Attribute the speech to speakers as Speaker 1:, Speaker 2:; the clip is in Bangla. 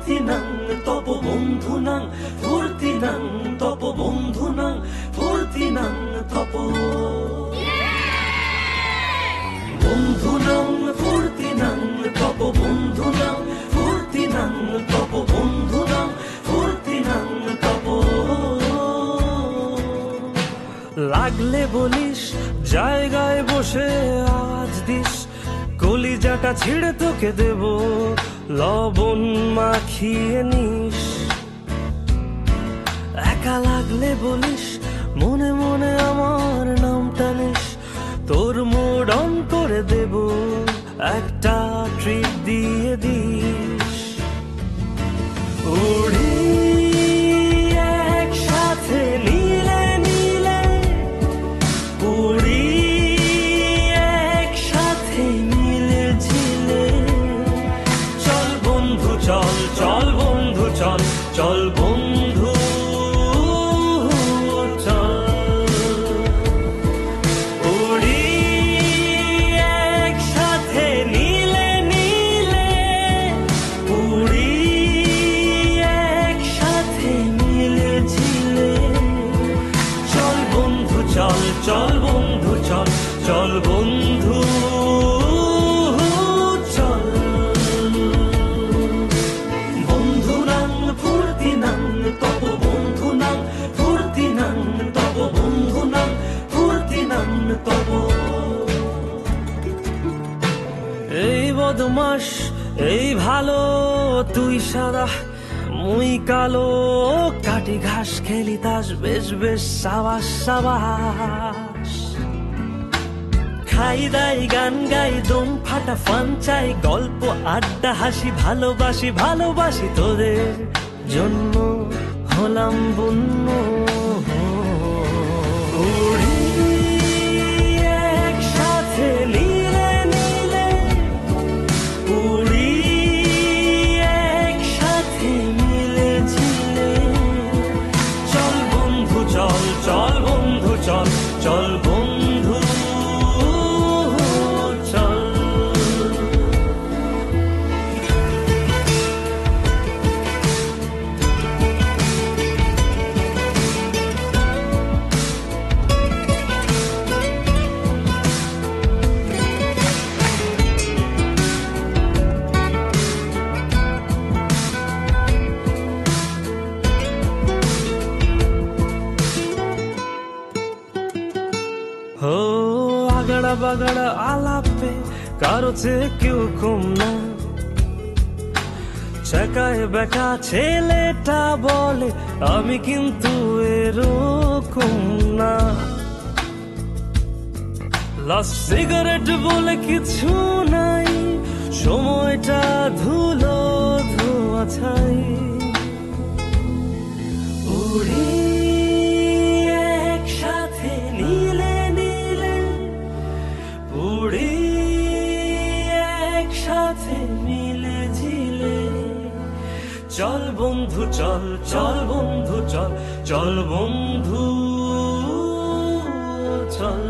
Speaker 1: ফুর্তিনাং তপ বন্ধুনাং ফুর্তিনাং তপ বন্ধুনাং ফুর্তিনাং তপ বন্ধুনাং ফুর্তিনাং তপ বন্ধুনাং ফুর্তিনাং তপ বন্ধুনাং ফুর্তিনাং তপ লাগলে বলিস জায়গায় বসে আওয়াজ দিস কলিজাটা ছিঁড়ে তোকে দেব লবণ মাখিয়ে নিস একা লাগলে বলিস মনে মনে আমার নামটা নিস তোর মুড অন করে দেব একটা ট্রিট দিয়ে দিস উড়ি একসাথে নীলে নীলে উড়ি একসাথে মিলে ঝিলে চল বন্ধু চল চল বন্ধু চল চল বন্ধু চল বন্ধু চল চল বন্ধু চল বন্ধুনাং ফুর্তিনাং তপ বন্ধুনাং ফুর্তিনাং তপ বন্ধুনাং ফুর্তিনাং তপ এই বদমাস এই ভালো তুই সাদা মুই কালো কাটি ঘাস খেলি তাস বেশ বেশ সাবাস সাবাস খাই দাই গান গাই দম ফাটা ফান চাই গল্প আড্ডা হাসি ভালোবাসি ভালোবাসি তোদের জন্য হলাম বন্য উড়ি একসাথে নীলে নীলে উড়ি একসাথে মিলে ঝিলে চল বন্ধু চল চল বন্ধু চল চল বন্ধু চল ও আগড়া বাগড়া আলাপে কারো চেয়ে কেউ কম না চাকায় বেকা ছেলেটা বলে আমি কিন্তু এরকম না লাস্ট সিগারেট বলে কিছু নাই সময়টা ধুলো ধোয়া ছাই উড়ি একসাথে নীলে নীলে উড়ি একসাথে মিলে ঝিলে চল বন্ধু চল চল বন্ধু চল চল বন্ধু চল